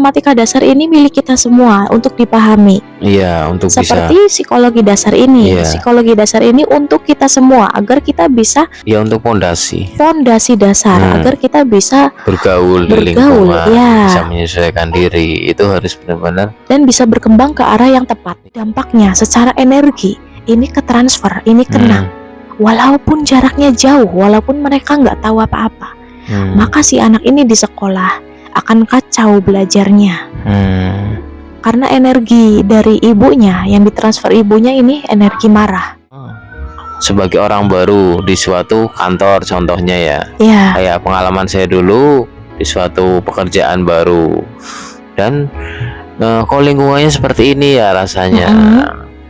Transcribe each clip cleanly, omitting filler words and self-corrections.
matematika dasar ini milik kita semua untuk dipahami. Iya, untuk Seperti psikologi dasar ini. Iya. Psikologi dasar ini untuk kita semua agar kita bisa ya untuk fondasi dasar agar kita bisa bergaul di Bergaul, lingkungan, ya. bisa menyesuaikan diri. Itu harus benar-benar dan bisa berkembang ke arah yang tepat. Dampaknya secara energi ini ke transfer, ini kena. Walaupun jaraknya jauh, walaupun mereka nggak tahu apa-apa, maka si anak ini di sekolah akan kacau belajarnya. Karena energi dari ibunya yang ditransfer ibunya ini energi marah. sebagai orang baru di suatu kantor contohnya ya. Kayak pengalaman saya dulu di suatu pekerjaan baru, dan kok lingkungannya seperti ini ya rasanya.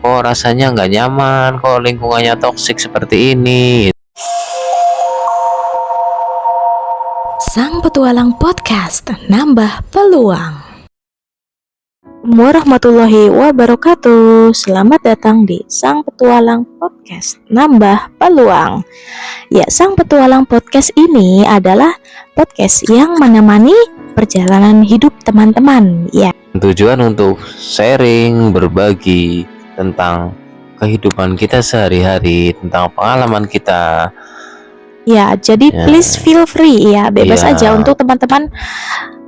Kok rasanya nggak nyaman, kok lingkungannya toksik seperti ini. Sang Petualang Podcast, nambah peluang. Warahmatullahi wabarakatuh. Selamat datang di Sang Petualang Podcast, nambah peluang. Ya, Sang Petualang Podcast ini adalah podcast yang menemani perjalanan hidup teman-teman. Ya. Tujuan untuk sharing, berbagi tentang kehidupan kita sehari-hari, tentang pengalaman kita. Ya, jadi please feel free ya, bebas aja untuk teman-teman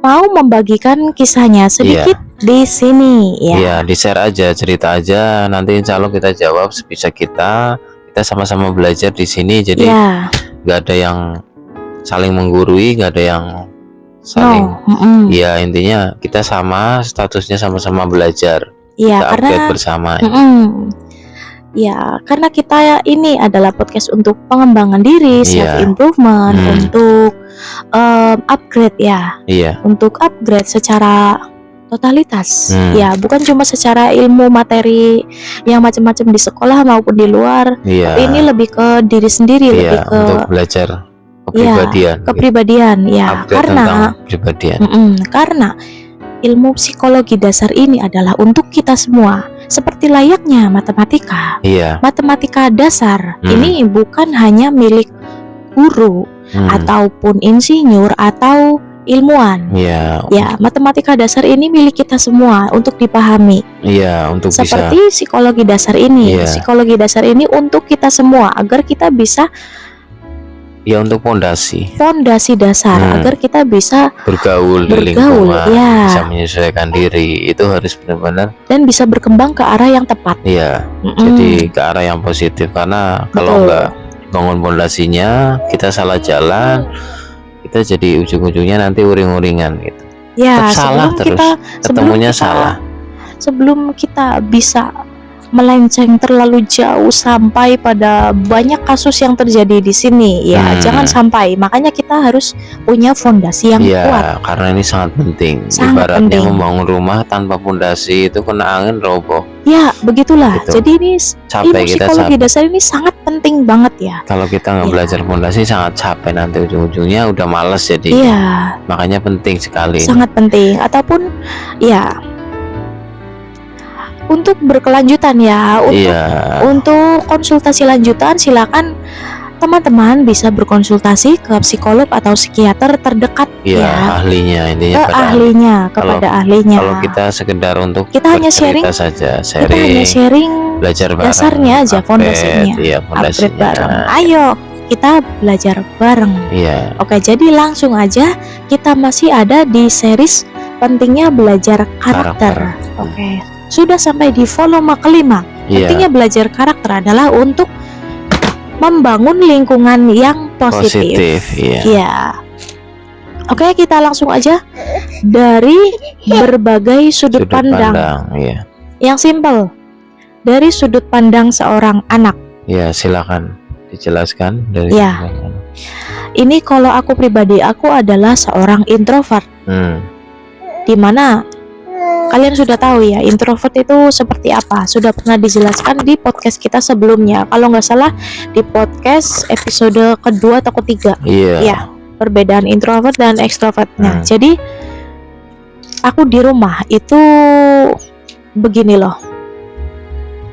mau membagikan kisahnya sedikit di sini ya. Iya, di-share aja, cerita aja, nanti insya Allah kita jawab sebisa kita. Kita sama-sama belajar di sini, jadi nggak ada yang saling menggurui, nggak ada yang saling. Ya intinya kita sama statusnya sama-sama belajar. Iya, kita update bersama. Ya, karena kita ini adalah podcast untuk pengembangan diri, self improvement, untuk upgrade ya. Untuk upgrade secara totalitas. Ya, bukan cuma secara ilmu materi yang macam-macam di sekolah maupun di luar. Tapi ini lebih ke diri sendiri, lebih ke untuk belajar kepribadian. Ya, karena kepribadian. Karena ilmu psikologi dasar ini adalah untuk kita semua. Seperti layaknya matematika. Matematika dasar ini bukan hanya milik guru ataupun insinyur atau ilmuwan. Ya, matematika dasar ini milik kita semua untuk dipahami. Untuk seperti psikologi dasar ini. Psikologi dasar ini untuk kita semua agar kita bisa untuk fondasi dasar agar kita bisa bergaul di lingkungan, bisa menyesuaikan diri. Itu harus benar-benar dan bisa berkembang ke arah yang tepat. Jadi ke arah yang positif, karena kalau nggak bangun fondasinya, kita salah jalan, kita jadi ujung-ujungnya nanti uring-uringan gitu. Tetap salah terus, ketemunya salah. Sebelum kita bisa melenceng terlalu jauh sampai pada banyak kasus yang terjadi di sini ya, jangan sampai. Makanya kita harus punya fondasi yang kuat. Karena ini sangat penting. Ibaratnya membangun rumah tanpa fondasi itu kena angin roboh. Ya, begitulah. Jadi ini ilmu psikologi dasar ini sangat penting banget ya. Kalau kita nggak belajar fondasi sangat capek, nanti ujung-ujungnya udah males jadi. Makanya penting sekali. Sangat penting. Ataupun untuk berkelanjutan ya, untuk konsultasi lanjutan silakan teman-teman bisa berkonsultasi ke psikolog atau psikiater terdekat ahlinya, intinya kepada ahlinya. Kalau kita sekedar untuk kita hanya sharing saja, kita hanya sharing belajar bareng, dasarnya aja, fondasinya. Upgrade bareng. Ayo kita belajar bareng. Oke, jadi langsung aja kita masih ada di series pentingnya belajar karakter. Oke. Sudah sampai di volume kelima. Pentingnya belajar karakter adalah untuk membangun lingkungan yang positif. Oke, kita langsung aja dari berbagai sudut pandang. Yang simpel, dari sudut pandang seorang anak. Silakan dijelaskan dari ini kalau aku pribadi, aku adalah seorang introvert. Dimana kalian sudah tahu ya, introvert itu seperti apa. Sudah pernah dijelaskan di podcast kita sebelumnya. Kalau nggak salah di podcast episode kedua atau ketiga. Perbedaan introvert dan extrovert. Jadi aku di rumah itu begini loh.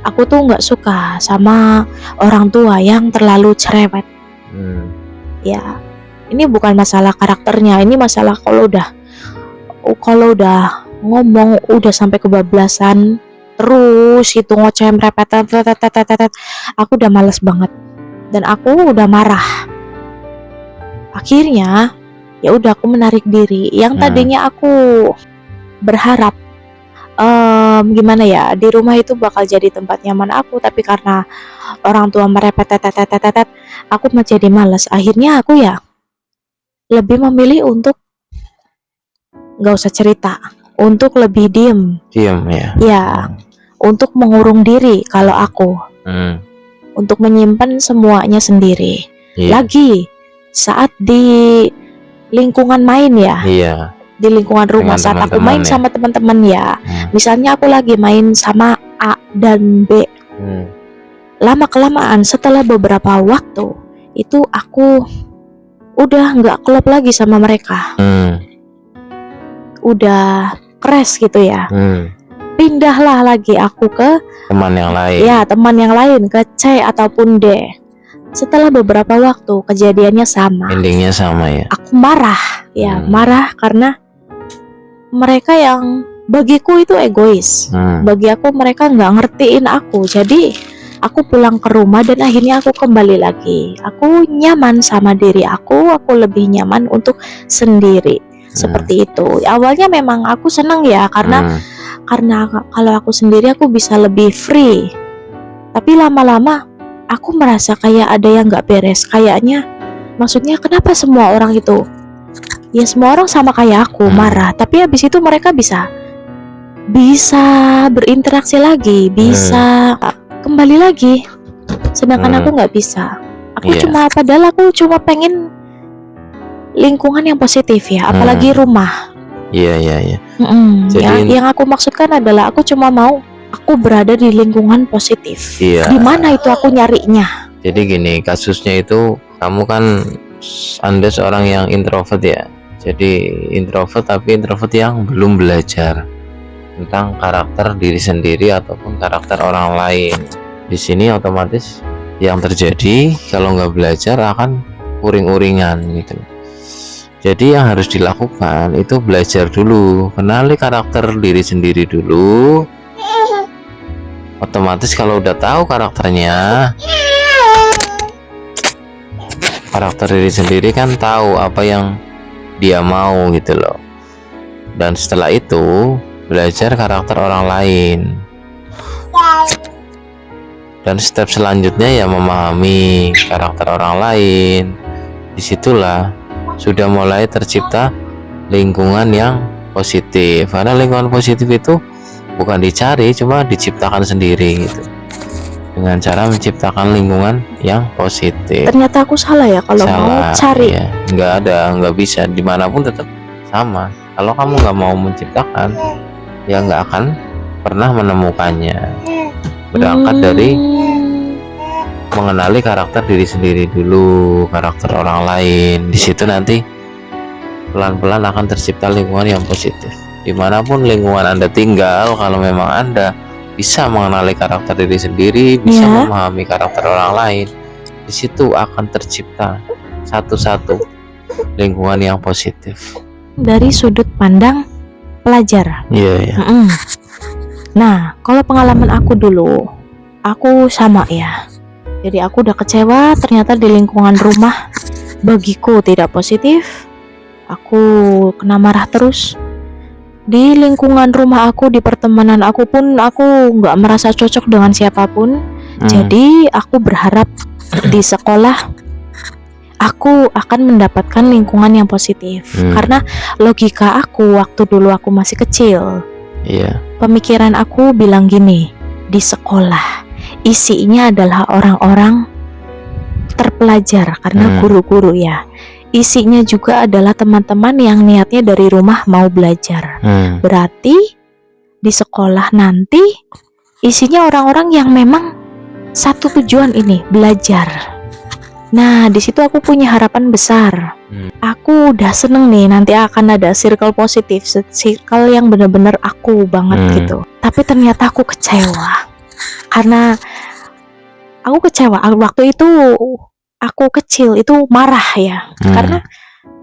Aku tuh nggak suka sama orang tua yang terlalu cerewet. Ini bukan masalah karakternya. Ini masalah kalau udah kalau udah ngomong udah sampai kebablasan terus itu ngoceh merepet, aku udah males banget dan aku udah marah. Akhirnya ya udah aku menarik diri. Yang tadinya aku berharap gimana ya, di rumah itu bakal jadi tempat nyaman aku, tapi karena orang tua merepet, aku menjadi malas. Akhirnya aku ya lebih memilih untuk nggak usah cerita, untuk lebih diem ya, untuk mengurung diri kalau aku, untuk menyimpan semuanya sendiri. Lagi saat di lingkungan main ya, di lingkungan rumah, saat aku main sama teman-teman ya, misalnya aku lagi main sama A dan B, lama kelamaan setelah beberapa waktu itu aku udah nggak klop lagi sama mereka, udah crash gitu ya. Pindahlah lagi aku ke teman yang lain. Ya, teman yang lain, ke C ataupun D. Setelah beberapa waktu kejadiannya sama. Endingnya sama ya. Aku marah, ya marah karena mereka yang bagiku itu egois. Bagi aku mereka nggak ngertiin aku. Jadi aku pulang ke rumah dan akhirnya aku kembali lagi. Aku nyaman sama diri aku lebih nyaman untuk sendiri. Seperti itu. Awalnya memang aku seneng ya karena kalau aku sendiri aku bisa lebih free. Tapi lama-lama aku merasa kayak ada yang nggak beres. Kayaknya, maksudnya kenapa semua orang itu, ya semua orang sama kayak aku marah. Tapi habis itu mereka bisa berinteraksi lagi, bisa kembali lagi. Sedangkan aku nggak bisa. Aku padahal aku cuma pengen lingkungan yang positif ya, apalagi rumah. Iya. Jadi yang aku maksudkan adalah aku cuma mau aku berada di lingkungan positif. Di mana itu aku nyarinya. Jadi gini, kasusnya itu kamu kan Anda seorang yang introvert ya. Jadi introvert, tapi introvert yang belum belajar tentang karakter diri sendiri ataupun karakter orang lain. Di sini otomatis yang terjadi kalau nggak belajar akan uring-uringan gitu. Jadi yang harus dilakukan itu belajar dulu, kenali karakter diri sendiri dulu. Otomatis kalau udah tahu karakter diri sendiri kan tahu apa yang dia mau gitu loh. Dan setelah itu belajar karakter orang lain. Dan step selanjutnya ya memahami karakter orang lain. Disitulah sudah mulai tercipta lingkungan yang positif. Karena lingkungan positif itu bukan dicari, cuma diciptakan sendiri gitu, dengan cara menciptakan lingkungan yang positif. Ternyata aku salah ya kalau mau cari. Ya, nggak bisa, dimanapun tetap sama. Kalau kamu nggak mau menciptakan, ya nggak akan pernah menemukannya. Berangkat dari mengenali karakter diri sendiri dulu, karakter orang lain. Di situ nanti pelan-pelan akan tercipta lingkungan yang positif. Dimanapun lingkungan Anda tinggal, kalau memang Anda bisa mengenali karakter diri sendiri, bisa memahami karakter orang lain, di situ akan tercipta satu-satu lingkungan yang positif. Dari sudut pandang pelajar. Nah, kalau pengalaman aku dulu, aku sama ya. Jadi aku udah kecewa, ternyata di lingkungan rumah bagiku tidak positif. Aku kena marah terus. Di lingkungan rumah aku, di pertemanan aku pun aku nggak merasa cocok dengan siapapun. Jadi aku berharap di sekolah aku akan mendapatkan lingkungan yang positif. Karena logika aku waktu dulu aku masih kecil, pemikiran aku bilang gini, di sekolah isinya adalah orang-orang terpelajar karena guru-guru ya. Isinya juga adalah teman-teman yang niatnya dari rumah mau belajar. Berarti di sekolah nanti isinya orang-orang yang memang satu tujuan ini, belajar. Nah, di situ aku punya harapan besar. Aku udah seneng nih, nanti akan ada circle positif, circle yang bener-bener aku banget gitu. Tapi ternyata aku kecewa. Karena aku kecewa waktu itu, aku kecil itu marah ya. Karena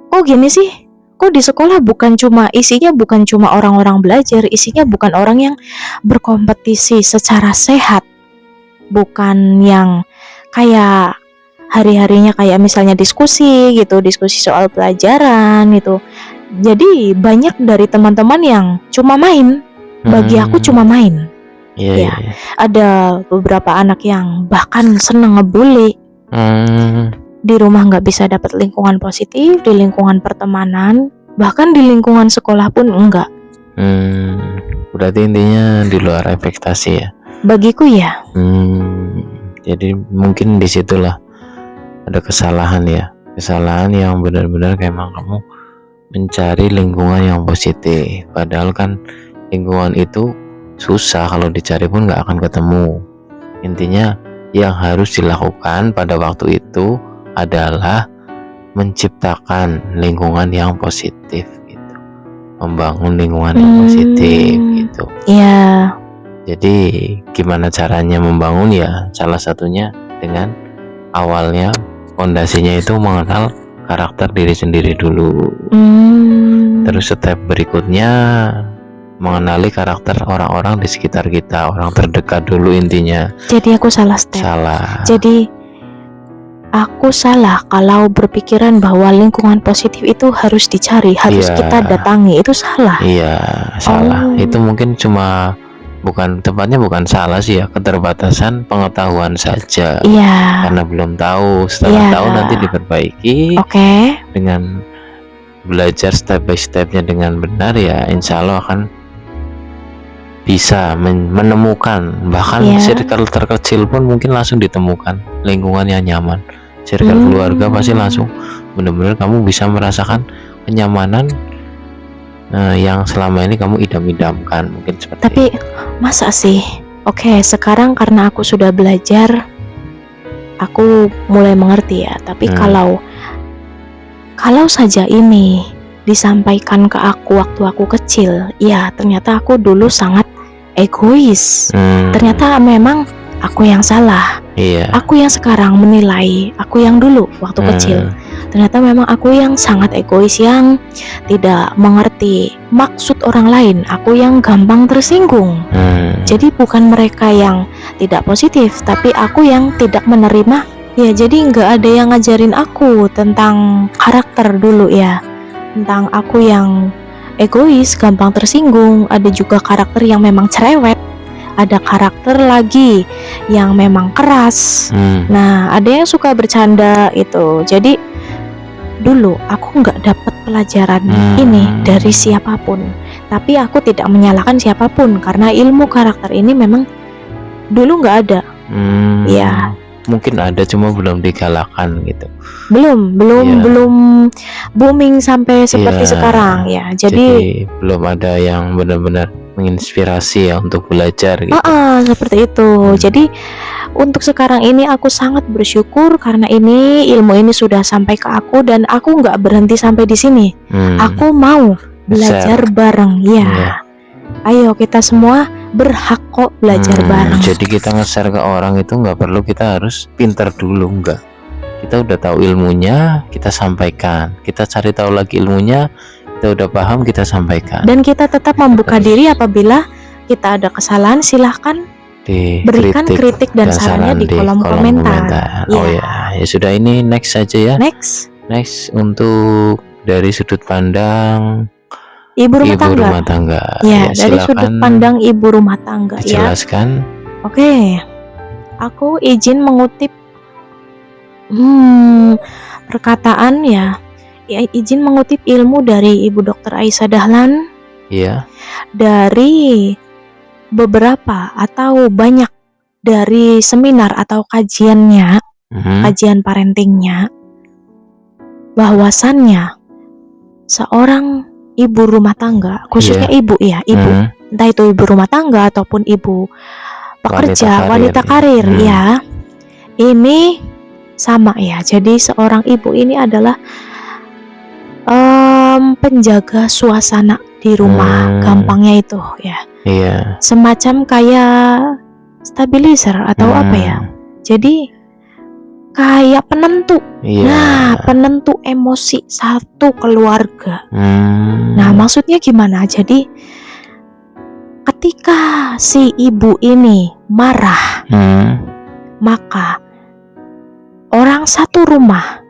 kok gini sih, kok di sekolah isinya bukan cuma orang-orang belajar, isinya bukan orang yang berkompetisi secara sehat, bukan yang kayak hari-harinya kayak misalnya diskusi gitu, diskusi soal pelajaran gitu. Jadi banyak dari teman-teman yang cuma main. Bagi aku cuma main. Iya. Ada beberapa anak yang bahkan seneng ngebully. Di rumah nggak bisa dapat lingkungan positif, di lingkungan pertemanan, bahkan di lingkungan sekolah pun enggak. Berarti intinya di luar ekspektasi ya. Bagiku ya. Jadi mungkin disitulah ada kesalahan ya, kesalahan yang benar-benar kayak emang kamu mencari lingkungan yang positif, padahal kan lingkungan itu susah, kalau dicari pun nggak akan ketemu. Intinya yang harus dilakukan pada waktu itu adalah menciptakan lingkungan yang positif gitu, membangun lingkungan yang positif gitu. Iya. Jadi gimana caranya membangun ya, salah satunya dengan awalnya fondasinya itu mengenal karakter diri sendiri dulu. Terus step berikutnya mengenali karakter orang-orang di sekitar kita, orang terdekat dulu intinya. Jadi aku salah step. Jadi aku salah kalau berpikiran bahwa lingkungan positif itu harus dicari, harus kita datangi. Itu salah. Iya, salah. Itu mungkin bukan salah sih ya, keterbatasan pengetahuan saja. Karena belum tahu, setelah tahu nanti diperbaiki. Dengan belajar step by stepnya dengan benar ya, insya Allah akan bisa menemukan, bahkan circle terkecil pun mungkin langsung ditemukan lingkungan yang nyaman. Circle keluarga pasti langsung benar-benar kamu bisa merasakan kenyamanan yang selama ini kamu idam-idamkan, mungkin seperti Tapi itu. Masa sih? Sekarang karena aku sudah belajar, aku mulai mengerti ya. Tapi kalau saja ini disampaikan ke aku waktu aku kecil, ya ternyata aku dulu sangat egois. Ternyata memang aku yang salah. Aku yang sekarang menilai aku yang dulu waktu kecil. Ternyata memang aku yang sangat egois, yang tidak mengerti maksud orang lain. Aku yang gampang tersinggung. Jadi bukan mereka yang tidak positif, tapi aku yang tidak menerima. Ya jadi nggak ada yang ngajarin aku tentang karakter dulu ya. Tentang aku yang egois, gampang tersinggung. Ada juga karakter yang memang cerewet. Ada karakter lagi yang memang keras. Nah, ada yang suka bercanda itu. Jadi dulu aku nggak dapat pelajaran ini dari siapapun. Tapi aku tidak menyalahkan siapapun karena ilmu karakter ini memang dulu nggak ada. Ya. Mungkin ada, cuma belum digalakan gitu. Belum booming sampai seperti sekarang ya. Jadi belum ada yang benar-benar menginspirasi ya untuk belajar gitu. Seperti itu. Jadi untuk sekarang ini aku sangat bersyukur karena ilmu ini sudah sampai ke aku, dan aku nggak berhenti sampai di sini. Aku mau belajar bareng ya. Ayo kita semua berhak kok belajar bareng. Jadi kita nge-share ke orang itu nggak perlu kita harus pintar dulu, enggak. Kita udah tahu ilmunya, kita sampaikan. Kita cari tahu lagi ilmunya, kita udah paham, kita sampaikan. Dan kita tetap membuka diri apabila kita ada kesalahan, silahkan berikan kritik dan sarannya di kolom komentar. Ya sudah, ini next saja ya. Next untuk dari sudut pandang ibu rumah tangga. Ya, dari sudut pandang ibu rumah tangga dijelaskan. Ya. Aku izin mengutip perkataan ya. Izin mengutip ilmu dari Ibu Dr. Aisyah Dahlan. Dari beberapa atau banyak dari seminar atau kajiannya, kajian parentingnya, bahwasannya seorang ibu rumah tangga, khususnya ibu, entah itu ibu rumah tangga ataupun ibu pekerja, wanita karir ya, ini sama ya. Jadi seorang ibu ini adalah penjaga suasana di rumah, gampangnya itu ya. Semacam kayak stabilizer atau apa ya. Jadi kayak penentu. Iya. Nah, penentu emosi satu keluarga. Nah, maksudnya gimana? Jadi ketika si ibu ini marah, maka orang satu rumah,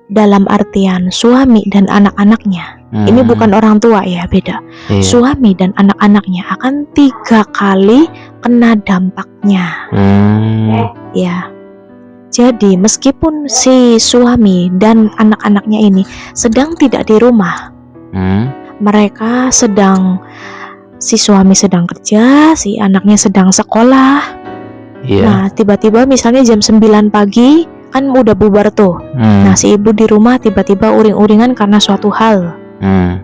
dalam artian suami dan anak-anaknya, ini bukan orang tua ya, beda. Iya. Suami dan anak-anaknya akan 3 kali kena dampaknya. Ya. Jadi meskipun si suami dan anak-anaknya ini sedang tidak di rumah, mereka si suami sedang kerja, si anaknya sedang sekolah. Nah, tiba-tiba misalnya jam 9 pagi kan udah bubar tuh. Nah, si ibu di rumah tiba-tiba uring-uringan karena suatu hal.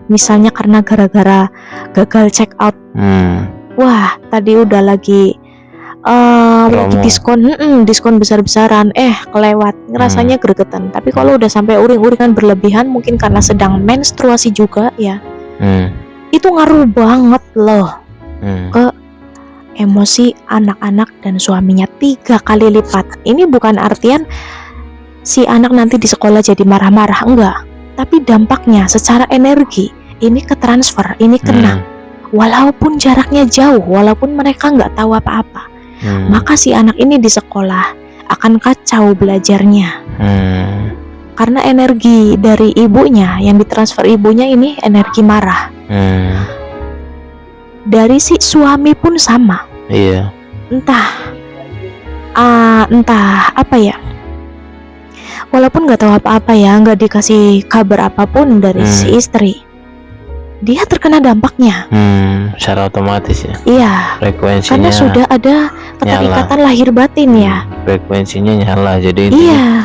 Misalnya karena gara-gara gagal check out. Wah, tadi udah lagi diskon besar-besaran, kelewat, ngerasanya gregetan. Tapi kalau udah sampai uring-uringan berlebihan, mungkin karena sedang menstruasi juga ya, itu ngaruh banget loh ke emosi anak-anak dan suaminya 3 kali lipat. Ini bukan artian si anak nanti di sekolah jadi marah-marah, enggak, tapi dampaknya secara energi ini ke transfer, ini kena. Walaupun jaraknya jauh, walaupun mereka nggak tahu apa-apa, maka si anak ini di sekolah akan kacau belajarnya. Karena energi dari ibunya yang ditransfer ibunya ini energi marah. Dari si suami pun sama. Iya. Entah apa ya. Walaupun nggak tahu apa-apa ya, nggak dikasih kabar apapun dari si istri, dia terkena dampaknya. Secara otomatis ya. Iya. Frekuensinya. Karena sudah ada keterikatan lahir batin ya. Frekuensinya nyala, jadi iya.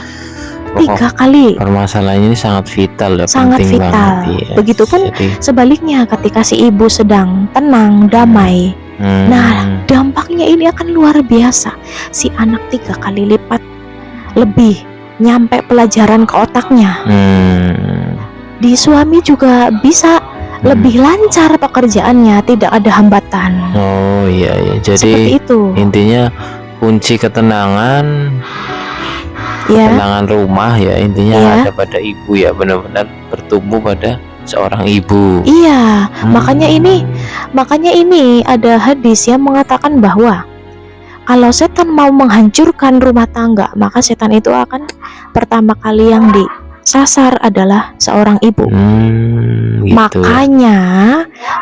3 kali. Permasalahannya ini sangat vital ya. Sangat penting vital. banget, ya. Begitupun sebaliknya ketika si ibu sedang tenang, damai. Nah, dampaknya ini akan luar biasa. Si anak 3 kali lipat lebih nyampe pelajaran ke otaknya. Di suami juga bisa lebih lancar pekerjaannya, tidak ada hambatan. Oh iya. Jadi seperti itu. Intinya kunci ketenangan, ketenangan rumah ya, intinya ada pada ibu ya, benar-benar bertumbuh pada seorang ibu. Iya, makanya ini ada hadis yang mengatakan bahwa kalau setan mau menghancurkan rumah tangga, maka setan itu akan pertama kali yang disasar adalah seorang ibu. Gitu.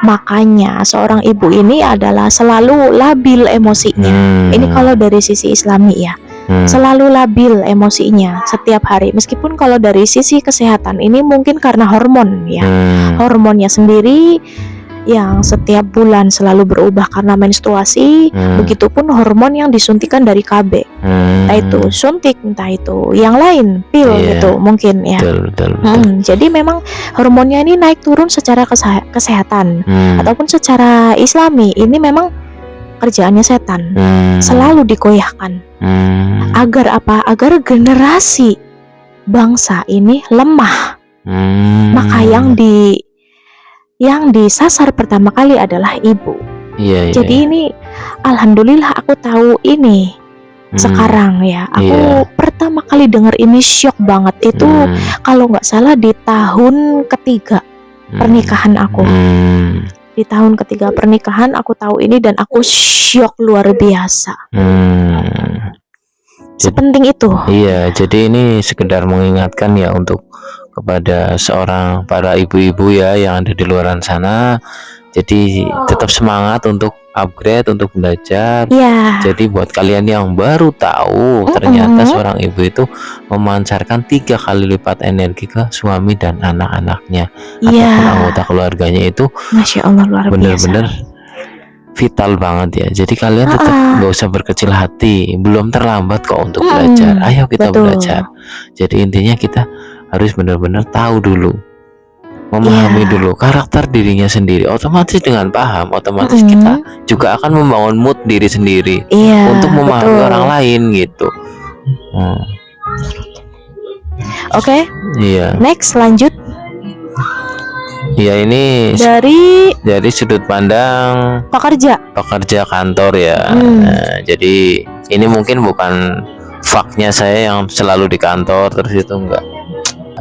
Makanya seorang ibu ini adalah selalu labil emosinya. Ini kalau dari sisi Islami ya. Selalu labil emosinya setiap hari. Meskipun kalau dari sisi kesehatan ini mungkin karena hormon ya. Hormonnya sendiri yang setiap bulan selalu berubah karena menstruasi. Begitupun hormon yang disuntikan dari KB, entah itu suntik, entah itu yang lain, pil gitu mungkin ya. Betul. Jadi memang hormonnya ini naik turun secara kesehatan ataupun secara Islami. Ini memang kerjaannya setan, selalu dikoyahkan. Agar apa? Agar generasi bangsa ini lemah. Maka yang disasar pertama kali adalah ibu. Jadi ini alhamdulillah aku tahu ini sekarang ya. Aku pertama kali dengar ini syok banget. Itu kalau nggak salah di tahun ketiga pernikahan aku. Di tahun ketiga pernikahan aku tahu ini dan aku syok luar biasa. Sepenting itu. Iya, jadi ini sekedar mengingatkan ya untuk kepada para ibu-ibu ya yang ada di luar sana. Jadi tetap semangat untuk upgrade, untuk belajar. Jadi buat kalian yang baru tahu, ternyata seorang ibu itu memancarkan 3 kali lipat energi ke suami dan anak-anaknya ataupun anggota keluarganya. Itu Masya Allah, luar biasa. Bener-bener vital banget ya. Jadi kalian tetap gak usah berkecil hati. Belum terlambat kok untuk belajar. Ayo kita belajar. Jadi intinya kita harus benar-benar tahu dulu, memahami dulu karakter dirinya sendiri. Otomatis dengan paham, otomatis kita juga akan membangun mood diri sendiri untuk memahami orang lain gitu. Oke. Next, lanjut. Ya, ini dari sudut pandang pekerja kantor ya. Nah, jadi ini mungkin bukan faknya saya yang selalu di kantor terus itu enggak.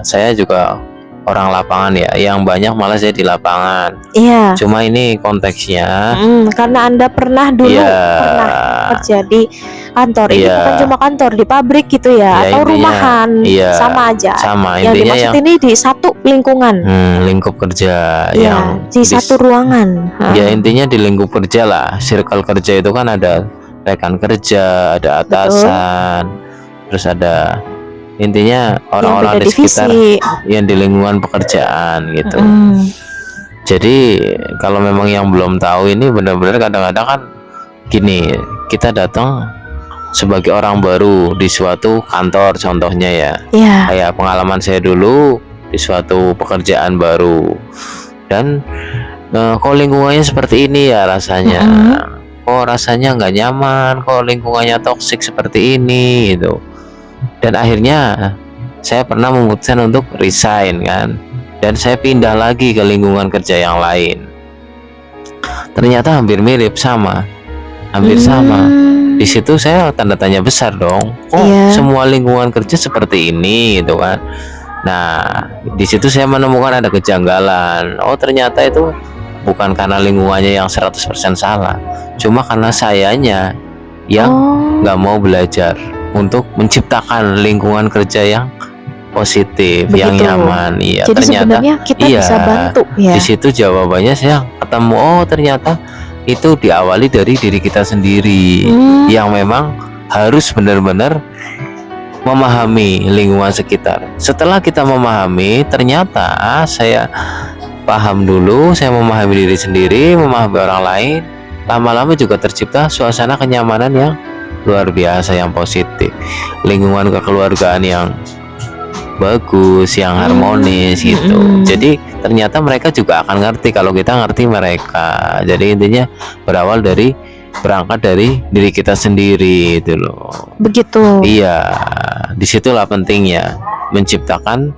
Saya juga orang lapangan ya, yang banyak malah saya di lapangan. Iya. Cuma ini konteksnya karena Anda pernah pernah kerja di kantor. Ini bukan cuma kantor, di pabrik gitu ya, atau intinya, rumahan, sama aja. Sama, yang dimaksud ini di satu lingkungan. Lingkup kerja yang di satu ruangan. Ya intinya di lingkup kerja lah. Circle kerja itu kan ada rekan kerja, ada atasan, terus ada intinya orang-orang di sekitar yang di lingkungan pekerjaan gitu. Jadi kalau memang yang belum tahu ini benar-benar kadang-kadang kan gini, kita datang sebagai orang baru di suatu kantor contohnya ya. Kayak pengalaman saya dulu di suatu pekerjaan baru, dan kok lingkungannya seperti ini ya rasanya, kok rasanya nggak nyaman, kok lingkungannya toksik seperti ini gitu. Dan akhirnya saya pernah memutuskan untuk resign kan, dan saya pindah lagi ke lingkungan kerja yang lain. Ternyata hampir mirip, sama, hampir sama. Di situ saya tanda tanya besar dong, kok semua lingkungan kerja seperti ini gitu kan. Nah di situ saya menemukan ada kejanggalan. Oh ternyata itu bukan karena lingkungannya yang 100% salah, cuma karena sayanya yang nggak mau belajar untuk menciptakan lingkungan kerja yang positif. Begitu. Yang nyaman. Iya. Jadi ternyata sebenarnya kita bisa bantu ya. Di situ jawabannya saya ketemu, oh ternyata itu diawali dari diri kita sendiri, yang memang harus benar-benar memahami lingkungan sekitar. Setelah kita memahami, ternyata saya paham dulu, saya memahami diri sendiri, memahami orang lain, lama-lama juga tercipta suasana kenyamanan yang luar biasa, yang positif, lingkungan kekeluargaan yang bagus, yang harmonis gitu. Jadi ternyata mereka juga akan ngerti kalau kita ngerti mereka. Jadi intinya berangkat dari diri kita sendiri itu loh. Begitu. Iya, disitulah pentingnya menciptakan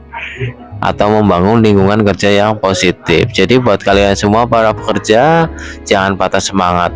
atau membangun lingkungan kerja yang positif. Jadi buat kalian semua para pekerja, jangan patah semangat.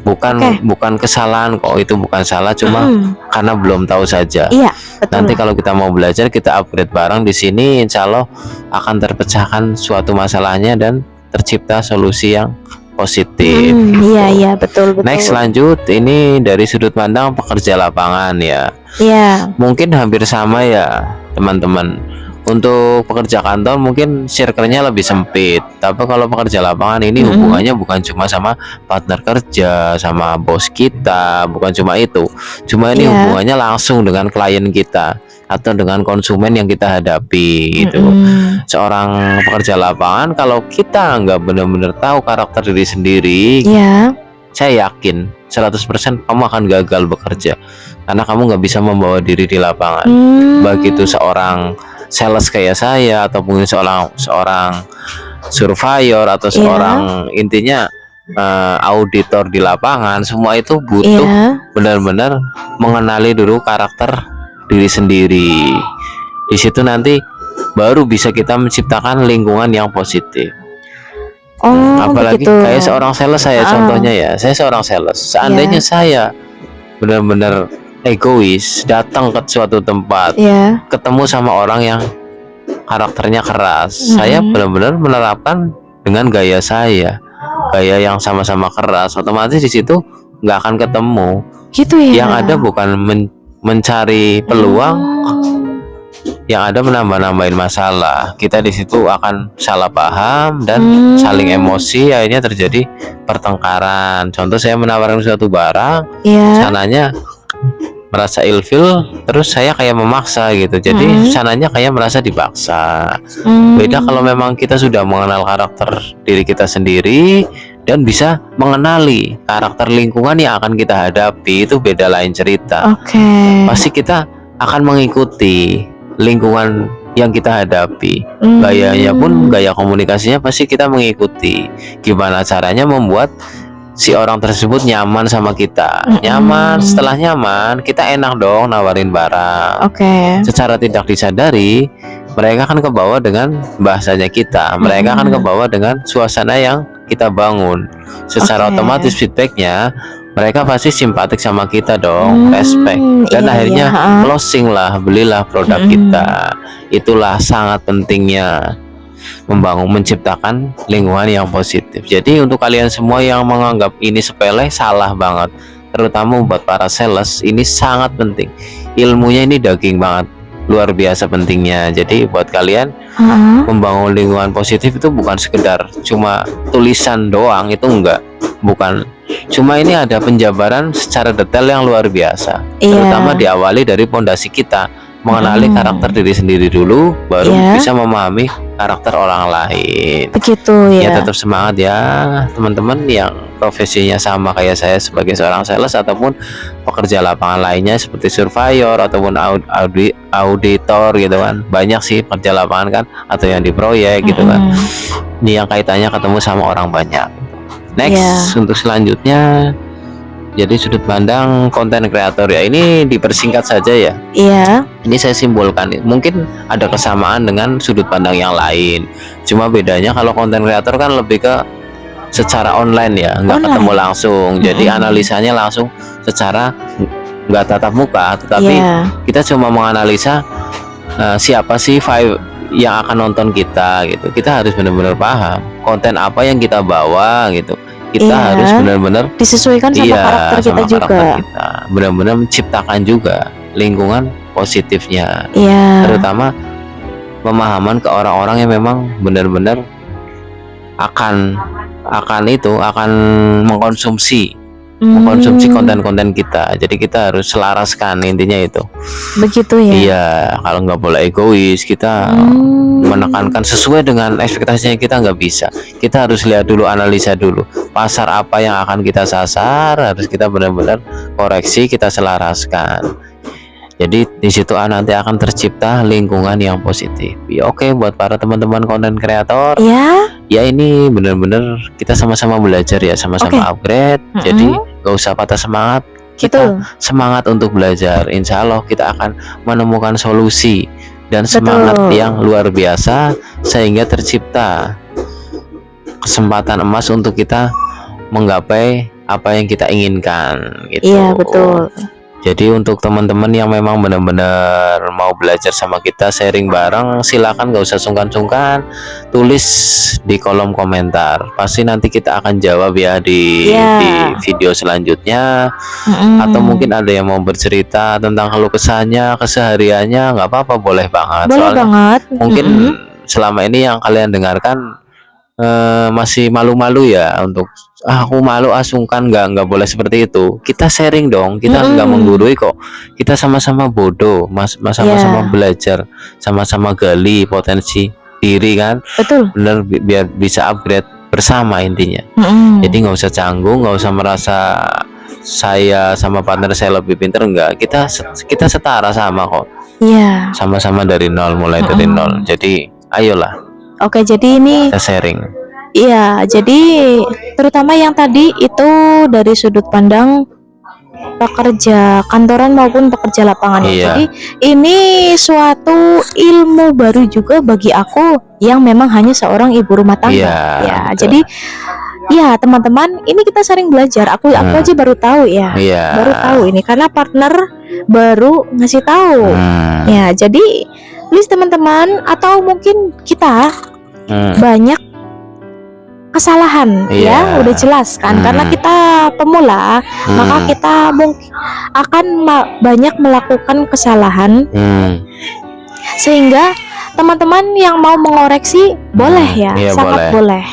Bukan kesalahan kok, itu bukan salah, cuma karena belum tahu saja. Iya, betul. Nanti kalau kita mau belajar, kita upgrade bareng di sini, insya Allah akan terpecahkan suatu masalahnya dan tercipta solusi yang positif. Iya betul. Next lanjut, ini dari sudut pandang pekerja lapangan ya. Iya. Mungkin hampir sama ya teman-teman. Untuk pekerja kantor mungkin circle-nya lebih sempit, tapi kalau pekerja lapangan ini hubungannya bukan cuma sama partner kerja, sama bos kita, bukan cuma itu. Cuma ini hubungannya langsung dengan klien kita atau dengan konsumen yang kita hadapi gitu. Seorang pekerja lapangan kalau kita nggak benar-benar tahu karakter diri sendiri, saya yakin 100% kamu akan gagal bekerja, karena kamu nggak bisa membawa diri di lapangan. Begitu seorang sales kayak saya, ataupun seorang surveyor atau seorang intinya auditor di lapangan, semua itu butuh benar-benar mengenali dulu karakter diri sendiri. Di situ nanti baru bisa kita menciptakan lingkungan yang positif. Apalagi begitu. Kayak seorang sales saya, contohnya ya, saya seorang sales. Seandainya saya benar-benar egois, datang ke suatu tempat, ketemu sama orang yang karakternya keras, saya benar-benar menerapkan dengan gaya saya, gaya yang sama-sama keras, otomatis di situ nggak akan ketemu. Gitu ya. Yang ada bukan mencari peluang, yang ada menambah-nambahin masalah. Kita di situ akan salah paham dan saling emosi, akhirnya terjadi pertengkaran. Contoh, saya menawarkan suatu barang, sananya merasa ilfil, terus saya kayak memaksa gitu. Jadi sananya kayak merasa dipaksa. Beda kalau memang kita sudah mengenal karakter diri kita sendiri dan bisa mengenali karakter lingkungan yang akan kita hadapi, itu beda lain cerita. Pasti kita akan mengikuti lingkungan yang kita hadapi. Gayanya pun, gaya komunikasinya pasti kita mengikuti. Gimana caranya membuat si orang tersebut nyaman sama kita. Nyaman, setelah nyaman kita enak dong nawarin barang. Secara tidak disadari mereka kan kebawa dengan bahasanya kita, mereka kan kebawa dengan suasana yang kita bangun. Secara otomatis feedbacknya mereka pasti simpatik sama kita dong, respect, dan akhirnya closing lah, belilah produk kita. Itulah sangat pentingnya menciptakan lingkungan yang positif. Jadi untuk kalian semua yang menganggap ini sepele, salah banget. Terutama buat para sales, ini sangat penting. Ilmunya ini daging banget, luar biasa pentingnya. Jadi buat kalian membangun lingkungan positif itu bukan sekedar cuma tulisan doang, itu enggak, bukan. Cuma ini ada penjabaran secara detail yang luar biasa. Terutama diawali dari pondasi kita, mengenali karakter diri sendiri dulu, baru bisa memahami karakter orang lain. Begitu ya. Ya tetap semangat ya teman-teman yang profesinya sama kayak saya sebagai seorang sales ataupun pekerja lapangan lainnya seperti surveyor ataupun auditor gitu kan. Banyak sih pekerja lapangan kan, atau yang di proyek gitu kan. Ini yang kaitannya ketemu sama orang banyak. Next, untuk selanjutnya, jadi sudut pandang konten kreator ya, ini dipersingkat saja ya. Ini saya simpulkan, mungkin ada kesamaan dengan sudut pandang yang lain. Cuma bedanya kalau konten kreator kan lebih ke secara online ya, nggak ketemu langsung. Jadi analisanya langsung secara nggak tatap muka, tetapi kita cuma menganalisa siapa sih yang akan nonton kita gitu. Kita harus benar-benar paham konten apa yang kita bawa gitu. Kita harus benar-benar disesuaikan sama karakter kita sama juga. Karakter kita. Benar-benar menciptakan juga lingkungan positifnya. Terutama pemahaman ke orang-orang yang memang benar-benar akan mengkonsumsi konten-konten kita. Jadi kita harus selaraskan, intinya itu. Begitu ya. Iya, kalau nggak boleh egois, kita menekankan sesuai dengan ekspektasinya, kita nggak bisa. Kita harus lihat dulu, analisa dulu pasar apa yang akan kita sasar, harus kita benar-benar koreksi, kita selaraskan. Jadi di situ nanti akan tercipta lingkungan yang positif. Ya, oke, buat para teman-teman konten kreator, ya ini benar-benar kita sama-sama belajar ya, sama-sama upgrade. Jadi gak usah patah semangat, kita semangat untuk belajar. Insya Allah kita akan menemukan solusi dan semangat yang luar biasa, sehingga tercipta kesempatan emas untuk kita menggapai apa yang kita inginkan gitu. Iya, betul. Jadi untuk teman-teman yang memang benar-benar mau belajar sama kita, sharing bareng, silakan, gak usah sungkan-sungkan, tulis di kolom komentar. Pasti nanti kita akan jawab ya di video selanjutnya. Atau mungkin ada yang mau bercerita tentang keluh kesahnya, kesehariannya, nggak apa-apa, boleh banget. Soalnya mungkin selama ini yang kalian dengarkan masih malu-malu ya, untuk aku malu, sungkan, nggak boleh seperti itu. Kita sharing dong, kita nggak menggurui kok, kita sama-sama bodoh, sama-sama belajar, sama-sama gali potensi diri kan. Bener, biar bisa upgrade bersama intinya. Jadi nggak usah canggung, nggak usah merasa saya sama partner saya lebih pintar, enggak. Kita setara sama kok. Sama-sama dari nol, mulai dari nol. Jadi ayolah. Oke, jadi ini kita sharing. Iya, jadi terutama yang tadi itu dari sudut pandang pekerja kantoran maupun pekerja lapangan. Jadi ini suatu ilmu baru juga bagi aku yang memang hanya seorang ibu rumah tangga. Jadi ya teman-teman, ini kita sering belajar. Aku aja baru tahu ya. Baru tahu ini karena partner baru ngasih tahu. Ya, jadi please teman-teman, atau mungkin kita banyak kesalahan ya, udah jelas kan, karena kita pemula, maka kita mungkin akan banyak melakukan kesalahan, sehingga teman-teman yang mau mengoreksi boleh ya, sangat boleh.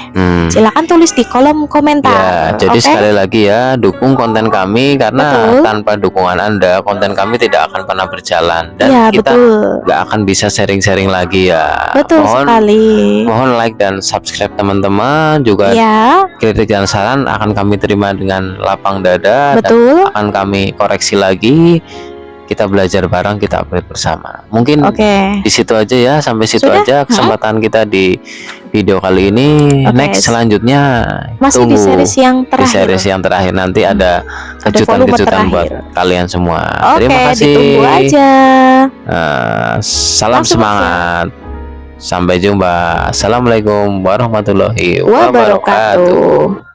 Silakan tulis di kolom komentar. Jadi sekali lagi ya, dukung konten kami, karena tanpa dukungan Anda, konten kami tidak akan pernah berjalan, dan kita nggak akan bisa sharing-sharing lagi ya. Mohon like dan subscribe teman-teman juga. Kritik dan saran akan kami terima dengan lapang dada, dan akan kami koreksi lagi. Kita belajar bareng, kita upgrade bersama. Mungkin di situ aja ya, sampai situ aja kesempatan kita di video kali ini. Next selanjutnya masih tunggu di series yang terakhir. Di series yang terakhir nanti ada kejutan-kejutan buat kalian semua. Terima kasih. Ditunggu aja. Salam semangat. Sampai jumpa. Assalamualaikum warahmatullahi wabarakatuh.